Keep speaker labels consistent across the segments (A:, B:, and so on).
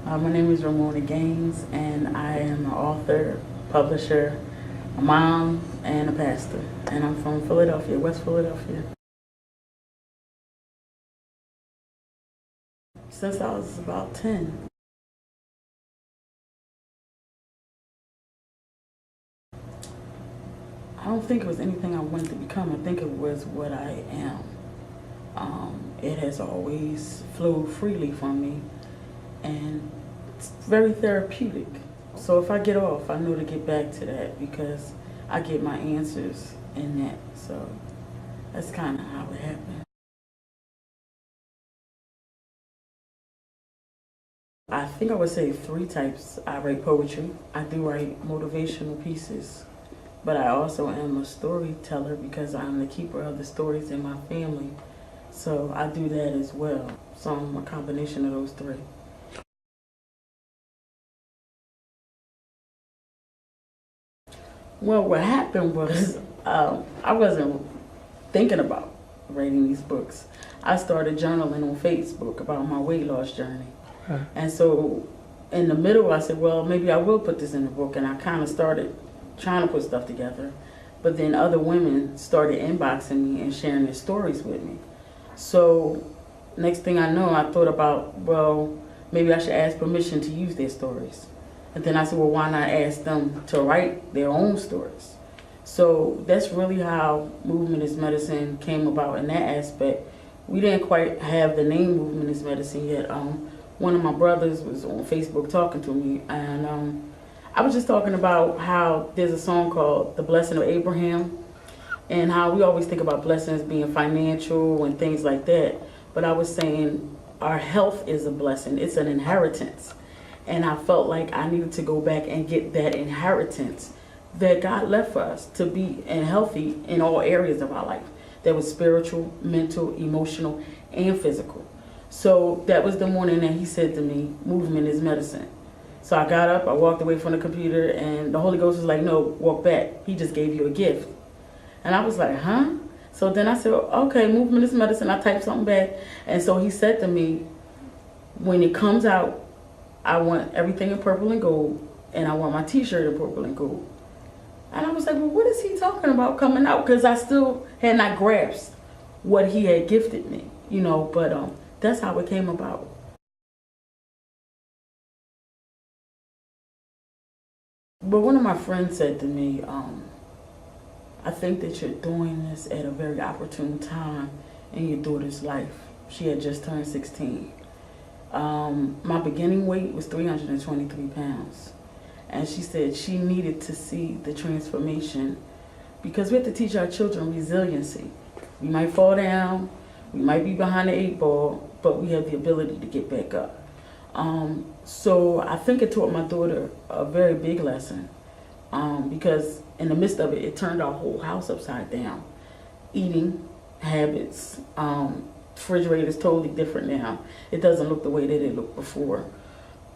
A: My name is Romona Gaines, and I am an author, publisher, a mom, and a pastor. And I'm from Philadelphia, West Philadelphia. Since I was about 10. I don't think it was anything I wanted to become. I think it was what I am. It has always flowed freely from me, and it's very therapeutic. So if I get off, I know to get back to that because I get my answers in that. So that's kind of how it happened. I think I would say 3 types. I write poetry. I do write motivational pieces. But I also am a storyteller because I'm the keeper of the stories in my family. So I do that as well. So I'm a combination of those 3. Well, what happened was I wasn't thinking about writing these books. I started journaling on Facebook about my weight loss journey. And so in the middle, I said, well, maybe I will put this in the book. And I kind of started trying to put stuff together. But then other women started inboxing me and sharing their stories with me. So next thing I know, I thought about, well, maybe I should ask permission to use their stories. And then I said, well, why not ask them to write their own stories? So that's really how Movement is Medicine came about in that aspect. We didn't quite have the name Movement is Medicine yet. One of my brothers was on Facebook talking to me, and I was just talking about how there's a song called The Blessing of Abraham, and how we always think about blessings being financial and things like that. But I was saying our health is a blessing. It's an inheritance. And I felt like I needed to go back and get that inheritance that God left for us to be healthy in all areas of our life. That was spiritual, mental, emotional, and physical. So that was the morning that he said to me, movement is medicine. So I got up, I walked away from the computer, and the Holy Ghost was like, no, walk back. He just gave you a gift. And I was like, huh? So then I said, okay, movement is medicine. I typed something back. And so he said to me, when it comes out, I want everything in purple and gold, and I want my t-shirt in purple and gold. And I was like, well, what is he talking about coming out? Because I still had not grasped what he had gifted me, but that's how it came about. But one of my friends said to me, I think that you're doing this at a very opportune time in your daughter's life. She had just turned 16. My beginning weight was 323 pounds. And she said she needed to see the transformation because we have to teach our children resiliency. We might fall down, we might be behind the 8 ball, but we have the ability to get back up. So I think it taught my daughter a very big lesson because in the midst of it, it turned our whole house upside down. Eating habits, refrigerator is totally different now. It doesn't look the way that it looked before.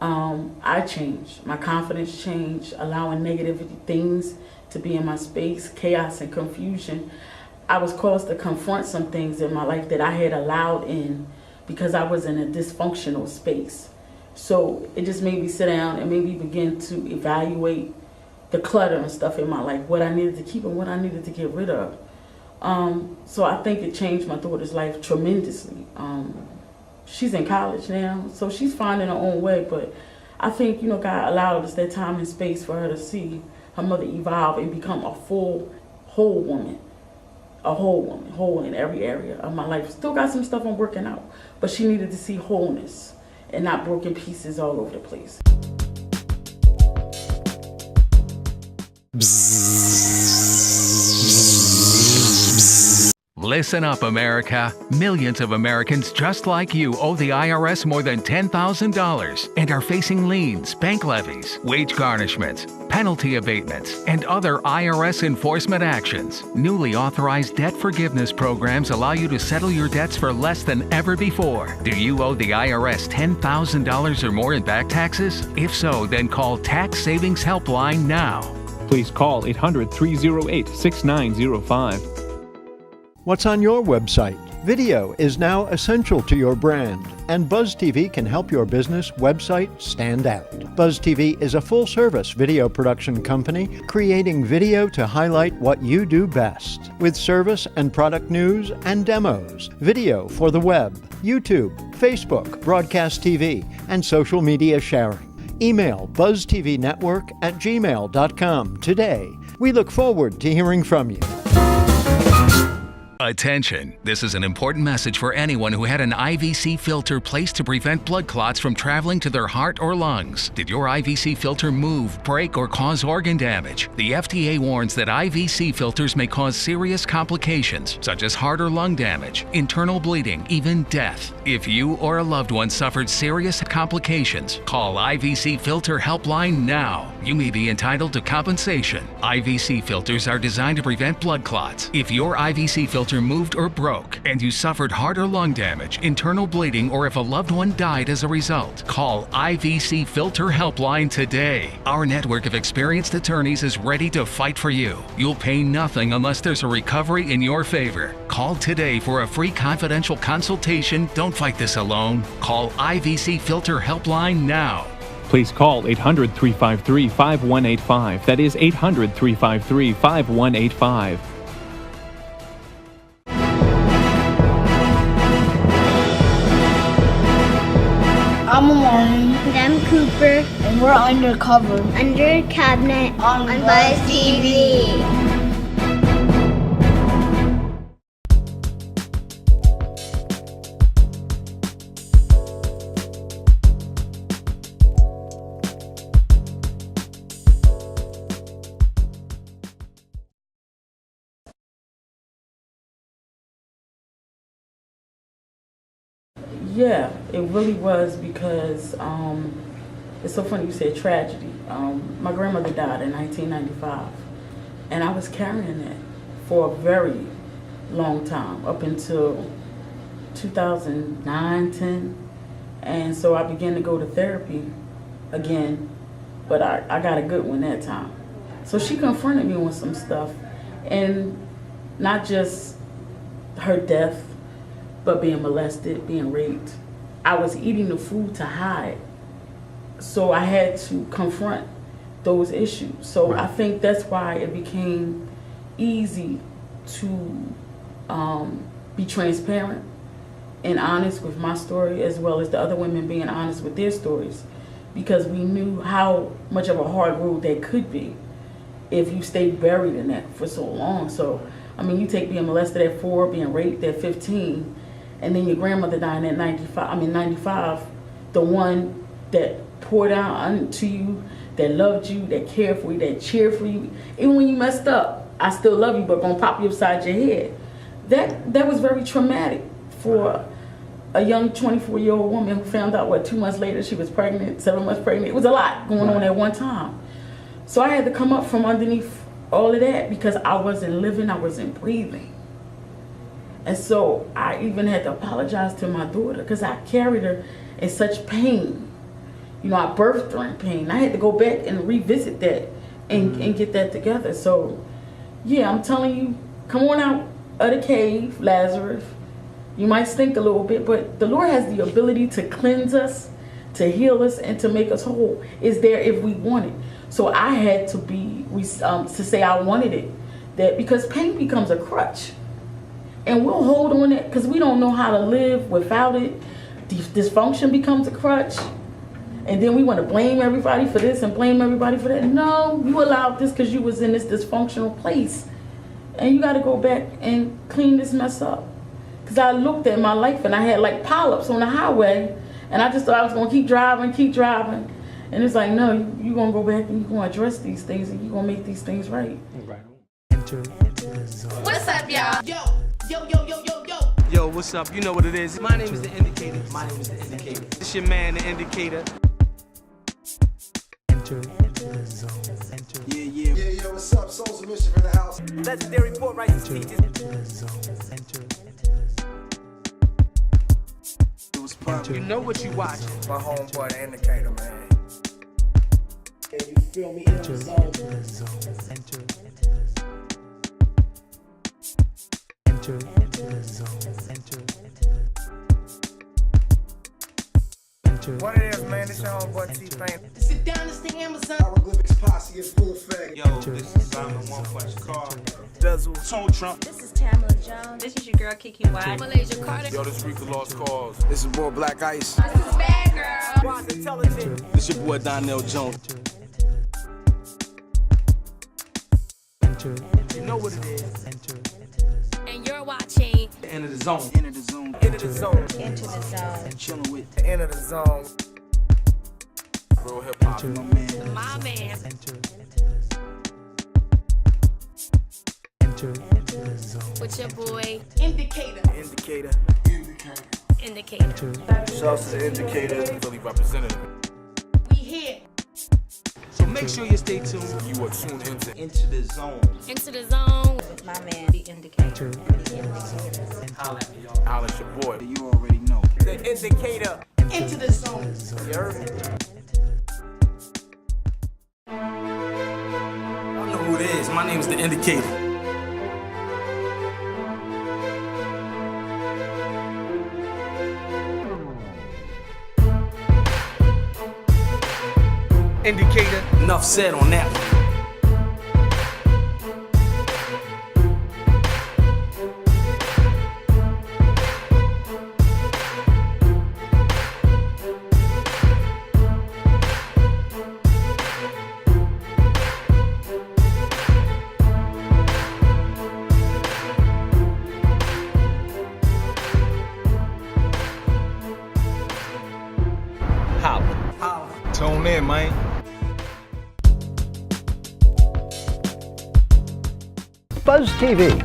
A: I changed. My confidence changed, allowing negative things to be in my space, chaos and confusion. I was caused to confront some things in my life that I had allowed in because I was in a dysfunctional space. So it just made me sit down and made me begin to evaluate the clutter and stuff in my life, what I needed to keep and what I needed to get rid of. So I think it changed my daughter's life tremendously. She's in college now, so she's finding her own way, but I think, God allowed us that time and space for her to see her mother evolve and become a whole woman. A whole woman, whole in every area of my life. Still got some stuff I'm working out, but she needed to see wholeness and not broken pieces all over the place.
B: Listen up, America. Millions of Americans just like you owe the IRS more than $10,000 and are facing liens, bank levies, wage garnishments, penalty abatements, and other IRS enforcement actions. Newly authorized debt forgiveness programs allow you to settle your debts for less than ever before. Do you owe the IRS $10,000 or more in back taxes? If so, then call Tax Savings Helpline now.
C: Please call 800-308-6905.
D: What's on your website?
C: Video is now essential to your brand, and Buzz TV can help your business website stand out. Buzz TV is a full-service video production company creating video to highlight what you do best, with service and product news and demos, video for the web, YouTube, Facebook, broadcast TV, and social media sharing. Email buzztvnetwork@gmail.com today. We look forward to hearing from you.
B: Attention! This is an important message for anyone who had an IVC filter placed to prevent blood clots from traveling to their heart or lungs. Did your IVC filter move, break, or cause organ damage? The FDA warns that IVC filters may cause serious complications, such as heart or lung damage, internal bleeding, even death. If you or a loved one suffered serious complications, call IVC Filter Helpline now. You may be entitled to compensation. IVC filters are designed to prevent blood clots. If your IVC filter moved or broke and you suffered heart or lung damage, internal bleeding, or if a loved one died as a result, call IVC Filter Helpline today. Our network of experienced attorneys is ready to fight for you. You'll pay nothing unless there's a recovery in your favor. Call today for a free confidential consultation. Don't fight this alone. Call IVC Filter Helpline now.
D: Please call 800-353-5185. That is 800-353-5185.
E: I'm Amari.
F: And I'm Cooper.
E: And we're undercover.
F: Under a cabinet
E: On
F: Buzz TV.
A: Yeah, it really was because it's so funny you said tragedy. My grandmother died in 1995, and I was carrying that for a very long time, up until 2009, 10. And so I began to go to therapy again, but I got a good one that time. So she confronted me with some stuff, and not just her death, but being molested, being raped. I was eating the food to hide. So I had to confront those issues. So I think that's why it became easy to be transparent and honest with my story, as well as the other women being honest with their stories, because we knew how much of a hard road that could be if you stayed buried in that for so long. So, I mean, you take being molested at 4, being raped at 15, and then your grandmother dying at 95, the one that poured out unto you, that loved you, that cared for you, that cheered for you. Even when you messed up, I still love you, but gonna pop you upside your head. That was very traumatic for a young 24-year-old woman who found out, 2 months later she was pregnant, 7 months pregnant. It was a lot going on at one time. So I had to come up from underneath all of that because I wasn't living, I wasn't breathing. And so I even had to apologize to my daughter because I carried her in such pain. You know, I birthed her in pain. I had to go back and revisit that and get that together. So, yeah, I'm telling you, come on out of the cave, Lazarus. You might stink a little bit, but the Lord has the ability to cleanse us, to heal us, and to make us whole. It's there if we want it. So I had to to say I wanted it, that because pain becomes a crutch. And we'll hold on it because we don't know how to live without it. Dysfunction becomes a crutch. And then we want to blame everybody for this and blame everybody for that. No, you allowed this because you was in this dysfunctional place. And you got to go back and clean this mess up. Because I looked at my life and I had like polyps on the highway. And I just thought I was going to keep driving. And it's like, no, you're going to go back and you're going to address these things and you're going to make these things right.
G: What's up, y'all?
H: Yo, what's up? You know what it is. My name is The Indicator. It's your man, The Indicator.
I: Yeah, what's up? Souls of Mischief in the house.
H: Legendary Port Rights teachers. You know what you watch.
I: My homeboy, The Indicator, man.
J: Can you feel me in the zone? Enter the zone.
I: What it is, man, this your homeboy T-Pain.
H: Sit down, this thing Amazon.
I: Hieroglyphics posse in full effect.
H: Yo, this is Simon One Punch Car.
I: Bezel.
H: Tone Trump.
D: This is Tamala Jones. This is your girl Kiki White. Malaysia Carter.
H: Yo, this Rika Lost Cause.
I: This is boy Black Ice.
D: This is Bad Girl.
I: Rock intelligent.
H: This your boy Donnell Jones. You know what it is.
D: And you're watching
H: Enter the zone. Enter the zone.
I: Enter the zone.
D: Into the Zone.
H: Chillin' with
I: Enter the zone.
H: real hip hop. My man.
D: My man. With your boy
H: Indicator.
I: Indicator.
D: Indicator.
I: Shouts to the indicator.
H: Philly representative.
D: We here.
H: So make sure you stay tuned.
I: You are tuned into
H: the zone.
D: Into the Zone. With my man, the Indicator.
H: Holla at your boy. You already know.
I: the indicator.
D: Into the Zone.
I: You heard me?
H: I know who it is. My name is the Indicator. Indicator. Enough said on that one. Tune in, man.
C: Buzz TV.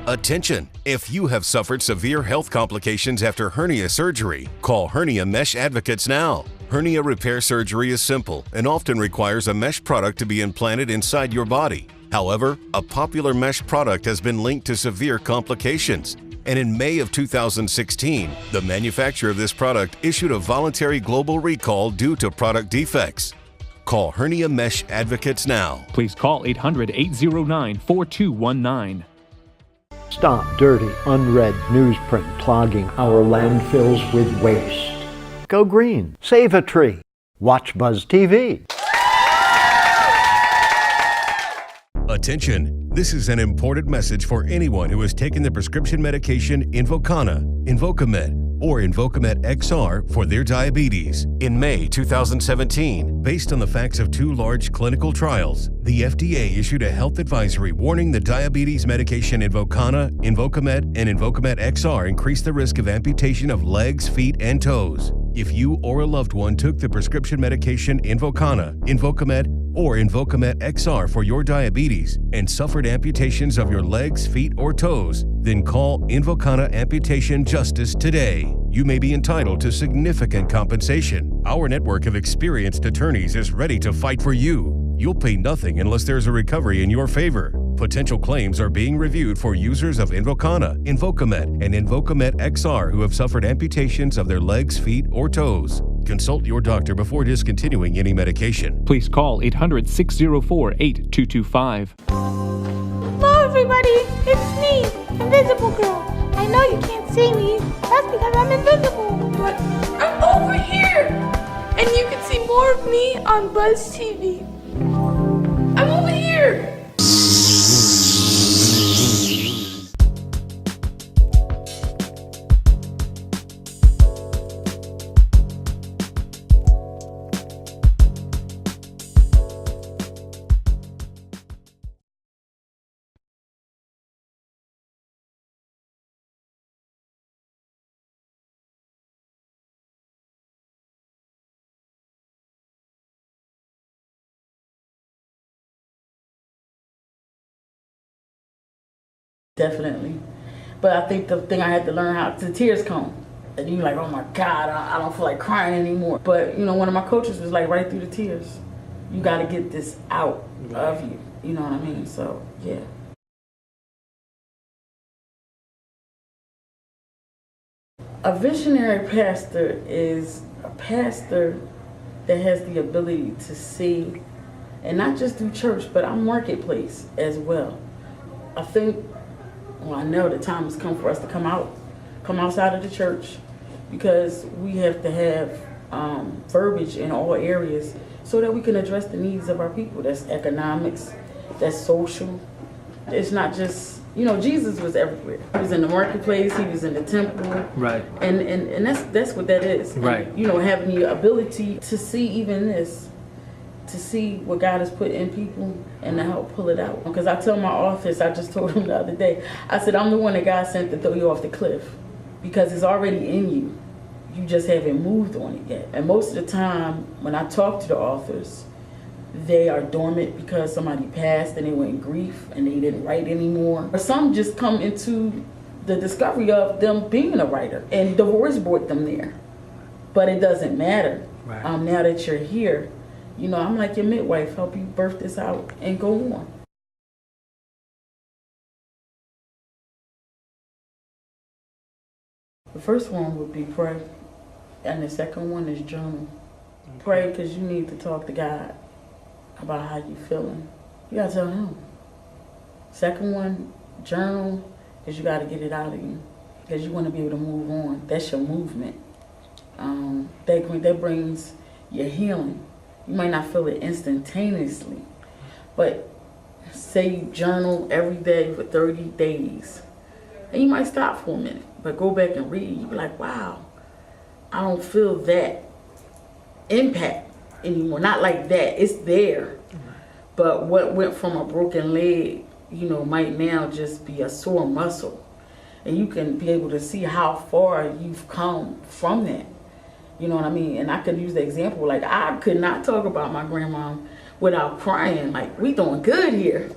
G: Attention! If you have suffered severe health complications after hernia surgery, call Hernia Mesh Advocates now. Hernia repair surgery is simple and often requires a mesh product to be implanted inside your body. However, a popular mesh product has been linked to severe complications. And in May of 2016, the manufacturer of this product issued a voluntary global recall due to product defects. Call Hernia Mesh Advocates now.
K: Please call 800-809-4219.
C: Stop dirty, unread newsprint clogging our landfills with waste. Go green. Save a tree. Watch Buzz TV.
G: Attention! This is an important message for anyone who has taken the prescription medication Invokana, Invokamet, or Invokamet XR for their diabetes. In May 2017, based on the facts of 2 large clinical trials, the FDA issued a health advisory warning the diabetes medication Invokana, Invokamet, and Invokamet XR increase the risk of amputation of legs, feet, and toes. If you or a loved one took the prescription medication Invokana, Invokamet, or Invokamet XR for your diabetes and suffered amputations of your legs, feet, or toes, then call Invokana Amputation Justice today. You may be entitled to significant compensation. Our network of experienced attorneys is ready to fight for you. You'll pay nothing unless there's a recovery in your favor. Potential claims are being reviewed for users of Invokana, Invokamet, and Invokamet XR who have suffered amputations of their legs, feet, or toes. Consult your doctor before discontinuing any medication.
K: Please call 800-604-8225.
E: Hello, everybody. It's me, Invisible Girl. I know you can't see me. That's because I'm invisible. But I'm over here. And you can see more of me on Buzz TV. I'm over here.
A: Definitely. But I think the thing I had to learn how the tears come. And you're like, oh my God, I don't feel like crying anymore. But you know, one of my coaches was like, right through the tears. You got to get this out of you. You know what I mean? So, yeah. A visionary pastor is a pastor that has the ability to see, and not just do church, but our marketplace as well. I think, well, I know the time has come for us to come outside of the church because we have to have verbiage in all areas so that we can address the needs of our people. That's economics, that's social. It's not just, Jesus was everywhere. He was in the marketplace, he was in the temple.
H: Right.
A: And that's what that is.
H: Right.
A: And, having the ability to see even this, to see what God has put in people and to help pull it out. Because I tell my office, I just told them the other day, I said, I'm the one that God sent to throw you off the cliff because it's already in you. You just haven't moved on it yet. And most of the time when I talk to the authors, they are dormant because somebody passed and they went in grief and they didn't write anymore. Or some just come into the discovery of them being a writer and divorce brought them there. But it doesn't matter.
H: Right.
A: Now that you're here, I'm like your midwife, help you birth this out and go on. The first one would be pray, and the second one is journal. Okay. Pray because you need to talk to God about how you feeling. You gotta tell him. Second one, journal, because you gotta get it out of you, because you want to be able to move on. That's your movement. That brings your healing. You might not feel it instantaneously, but say you journal every day for 30 days. And you might stop for a minute, but go back and read. You'll be like, wow, I don't feel that impact anymore. Not like that, it's there. But what went from a broken leg, might now just be a sore muscle. And you can be able to see how far you've come from that. You know what I mean? And I could use the example, like I could not talk about my grandma without crying. Like, we doing good here.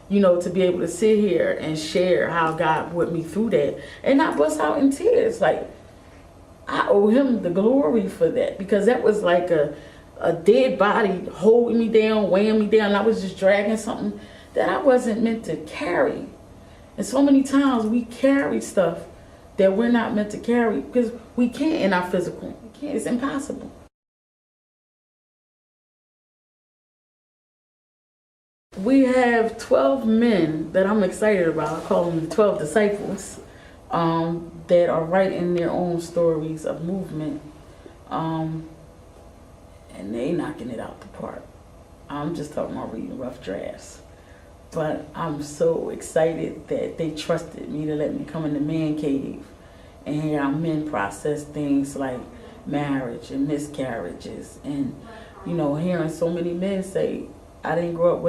A: To be able to sit here and share how God put me through that and not bust out in tears. Like, I owe him the glory for that, because that was like a dead body holding me down, weighing me down. I was just dragging something that I wasn't meant to carry. And so many times we carry stuff that we're not meant to carry because we can't in our physical. We can't. It's impossible. We have 12 men that I'm excited about. I call them the 12 disciples that are writing their own stories of movement. And they knocking it out the park. I'm just talking about reading rough drafts. But I'm so excited that they trusted me to let me come in the man cave and hear how men process things like marriage and miscarriages. And, hearing so many men say, I didn't grow up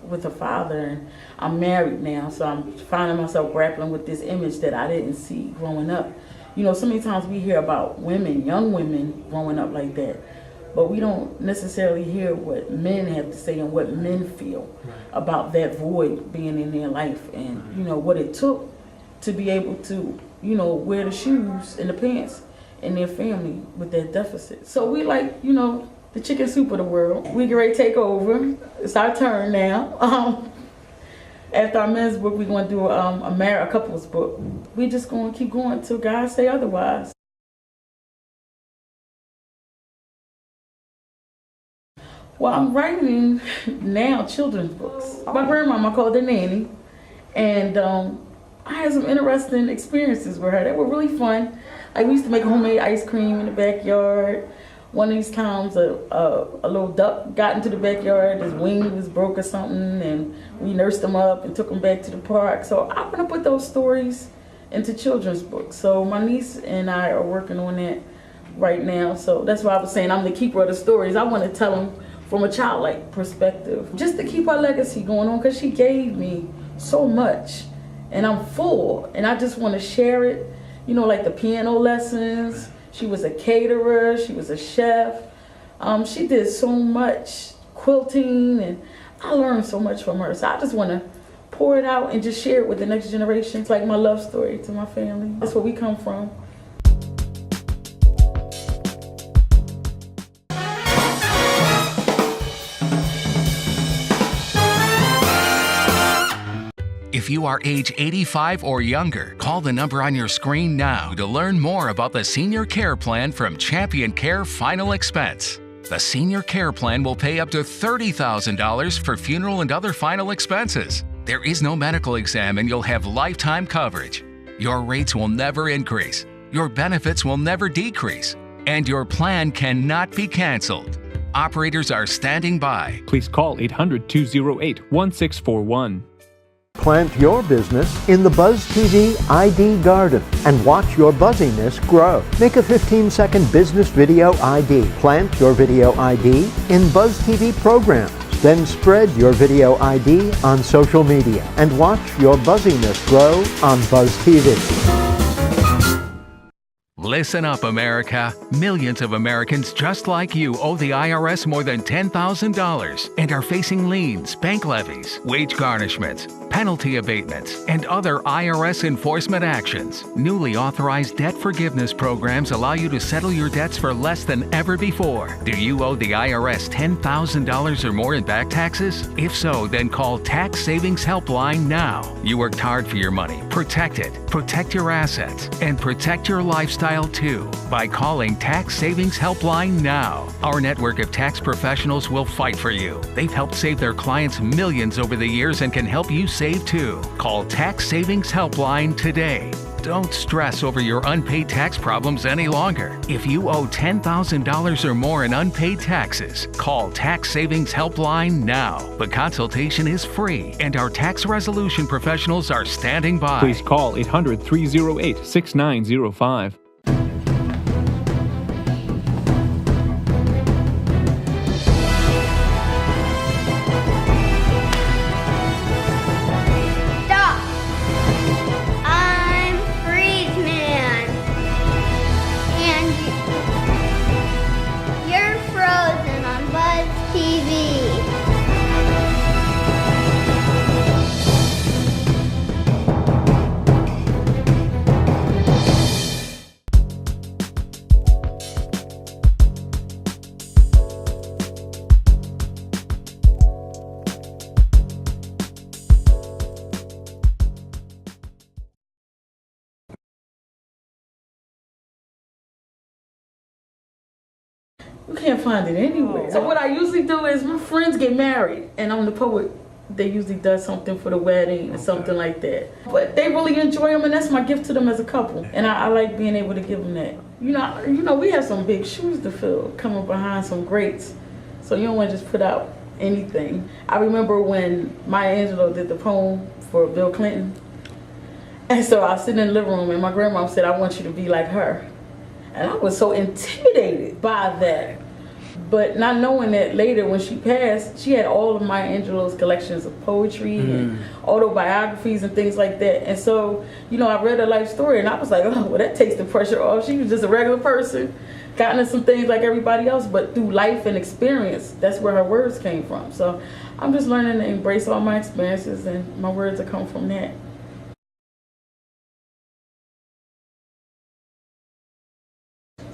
A: with a father, and I'm married now, so I'm finding myself grappling with this image that I didn't see growing up. So many times we hear about women, young women growing up like that, but we don't necessarily hear what men have to say and what men feel about that void being in their life, and what it took to be able to wear the shoes and the pants in their family with that deficit. So we like the chicken soup of the world. We get ready to take over. It's our turn now. After our men's book, we're going to do a couples book. We just going to keep going till God say otherwise. Well, I'm writing now children's books. My grandmama called her Nanny, and I had some interesting experiences with her that were really fun. Like, we used to make homemade ice cream in the backyard. One of these times, a little duck got into the backyard. His wing was broke or something, and we nursed him up and took him back to the park. So I'm gonna put those stories into children's books. So my niece and I are working on that right now. So that's why I was saying I'm the keeper of the stories. I want to tell them from a childlike perspective, just to keep our legacy going on, because she gave me so much, and I'm full, and I just want to share it. Like the piano lessons. She was a caterer, she was a chef. She did so much quilting, and I learned so much from her. So I just want to pour it out and just share it with the next generation. It's like my love story to my family. That's where we come from.
B: If you are age 85 or younger, call the number on your screen now to learn more about the Senior Care Plan from Champion Care Final Expense. The Senior Care Plan will pay up to $30,000 for funeral and other final expenses. There is no medical exam, and you'll have lifetime coverage. Your rates will never increase. Your benefits will never decrease, and your plan cannot be canceled. Operators are standing by.
K: Please call 800-208-1641.
C: Plant your business in the Buzz TV ID Garden and watch your buzziness grow. Make a 15-second business video ID. Plant your video ID in Buzz TV programs. Then spread your video ID on social media and watch your buzziness grow on Buzz TV.
B: Listen up, America. Millions of Americans just like you owe the IRS more than $10,000 and are facing liens, bank levies, wage garnishments, penalty abatements, and other IRS enforcement actions. Newly authorized debt forgiveness programs allow you to settle your debts for less than ever before. Do you owe the IRS $10,000 or more in back taxes? If so, then call Tax Savings Helpline now. You worked hard for your money. Protect it, protect your assets, and protect your lifestyle too by calling Tax Savings Helpline now. Our network of tax professionals will fight for you. They've helped save their clients millions over the years and can help you save too. Call Tax Savings Helpline today. Don't stress over your unpaid tax problems any longer. If you owe $10,000 or more in unpaid taxes, call Tax Savings Helpline now. The consultation is free and our tax resolution professionals are standing by.
K: Please call 800-308-6905.
A: You can't find it anywhere. So what I usually do is my friends get married and I'm the poet. They usually does something for the wedding or something like that. But they really enjoy them and that's my gift to them as a couple. And I like being able to give them that. You know, we have some big shoes to fill coming behind some greats. So you don't want to just put out anything. I remember when Maya Angelou did the poem for Bill Clinton. And so I was sitting in the living room and my grandma said, I want you to be like her. And I was so intimidated by that. But not knowing that later when she passed, she had all of Maya Angelou's collections of poetry and autobiographies and things like that. And so, you know, I read her life story and I was like, oh, well, that takes the pressure off. She was just a regular person, gotten into some things like everybody else, but through life and experience, that's where her words came from. So I'm just learning to embrace all my experiences and my words will come from that.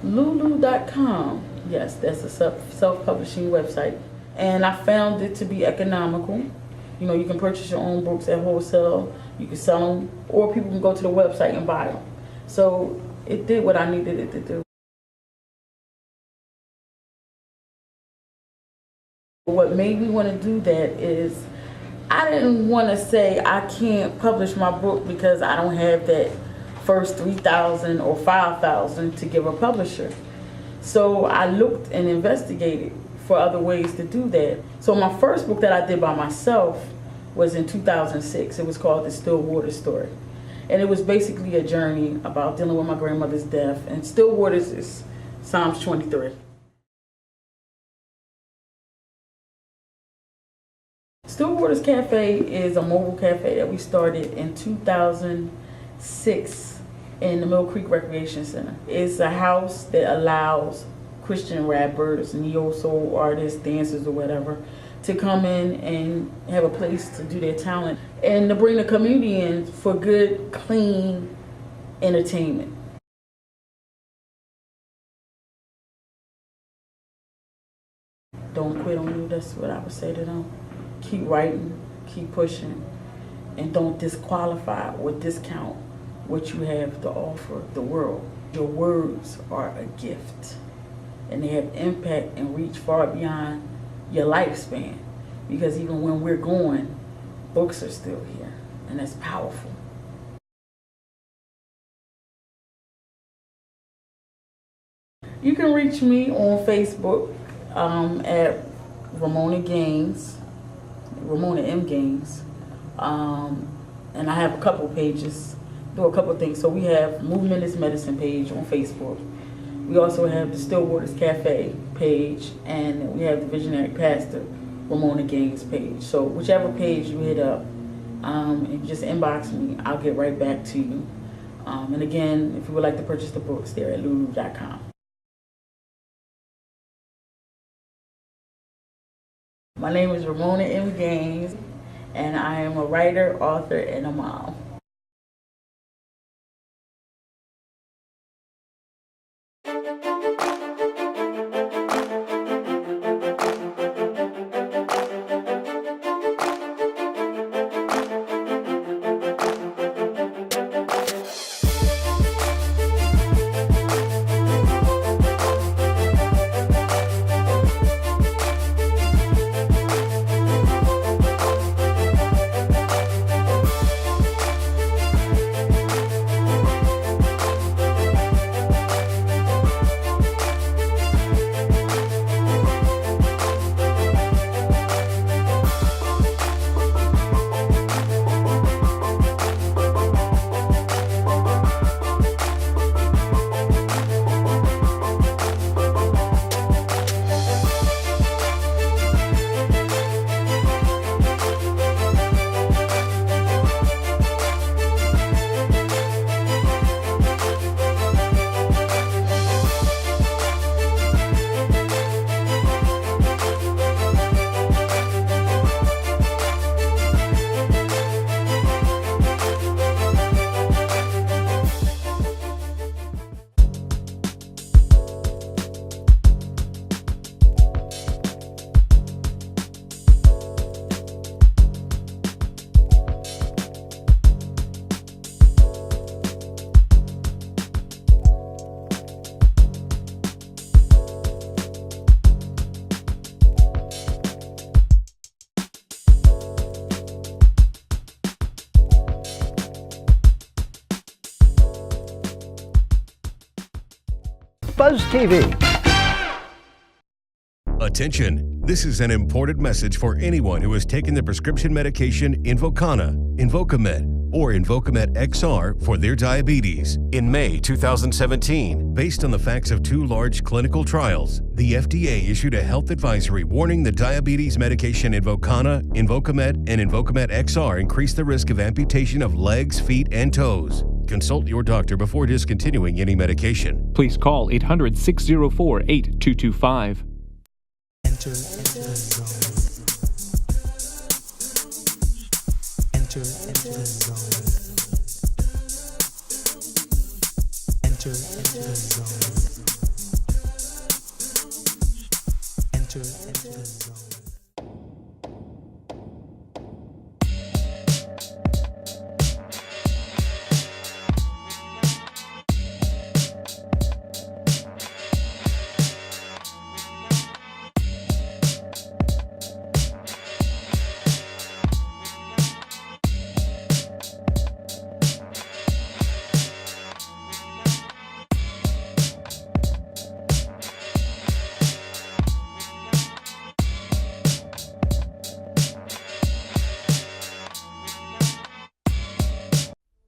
A: Lulu.com, yes, that's a self-publishing website. And I found it to be economical. You know, you can purchase your own books at wholesale, you can sell them, or people can go to the website and buy them. So it did what I needed it to do. What made me want to do that is I didn't want to say I can't publish my book because I don't have that first 3,000 or 5,000 to give a publisher. So I looked and investigated for other ways to do that. So my first book that I did by myself was in 2006. It was called The Stillwater Story. And it was basically a journey about dealing with my grandmother's death. And Stillwater's is Psalms 23. Stillwater's Cafe is a mobile cafe that we started in 2006 in the Mill Creek Recreation Center. It's a house that allows Christian rappers, neo-soul artists, dancers or whatever to come in and have a place to do their talent and to bring the community in for good, clean entertainment. Don't quit on you, that's what I would say to them. Keep writing, keep pushing, and don't disqualify or discount what you have to offer the world. Your words are a gift, and they have impact and reach far beyond your lifespan, because even when we're gone, books are still here, and that's powerful. You can reach me on Facebook at Romona Games, Romona M Games. And I have a couple pages, do a couple things. So we have Movement is Medicine page on Facebook. We also have the Still Waters Cafe page, and we have the Visionary Pastor Romona Games page. So whichever page you hit up, if you just inbox me, I'll get right back to you. And again, if you would like to purchase the books, they're at lulu.com. My name is Romona M. Gaines, and I am a writer, author, and a mom.
C: Buzz TV.
G: Attention, this is an important message for anyone who has taken the prescription medication Invokana, Invokamet, or Invokamet XR for their diabetes. In May 2017, based on the facts of 2 large clinical trials, the FDA issued a health advisory warning the diabetes medication Invokana, Invokamet, and Invokamet XR increase the risk of amputation of legs, feet, and toes. Consult your doctor before discontinuing any medication.
K: Please call 800-604-8225.
L: Enter the zone. Enter the zone. Enter the zone. Enter the zone.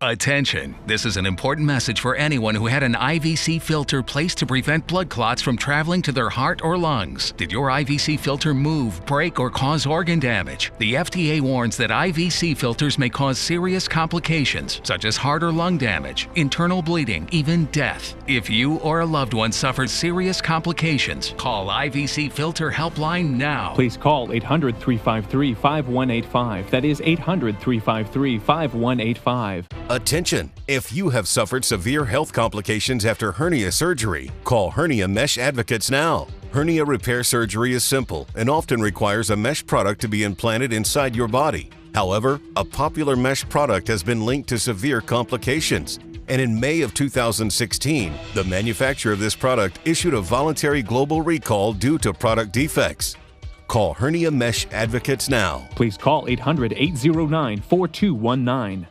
B: Attention, this is an important message for anyone who had an IVC filter placed to prevent blood clots from traveling to their heart or lungs. Did your IVC filter move, break, or cause organ damage? The FDA warns that IVC filters may cause serious complications, such as heart or lung damage, internal bleeding, even death. If you or a loved one suffers serious complications, call IVC Filter Helpline now.
K: Please call 800-353-5185. That is 800-353-5185.
G: Attention! If you have suffered severe health complications after hernia surgery, call Hernia Mesh Advocates now. Hernia repair surgery is simple and often requires a mesh product to be implanted inside your body. However, a popular mesh product has been linked to severe complications. And in May of 2016, the manufacturer of this product issued a voluntary global recall due to product defects. Call Hernia Mesh Advocates now.
K: Please call 800-809-4219.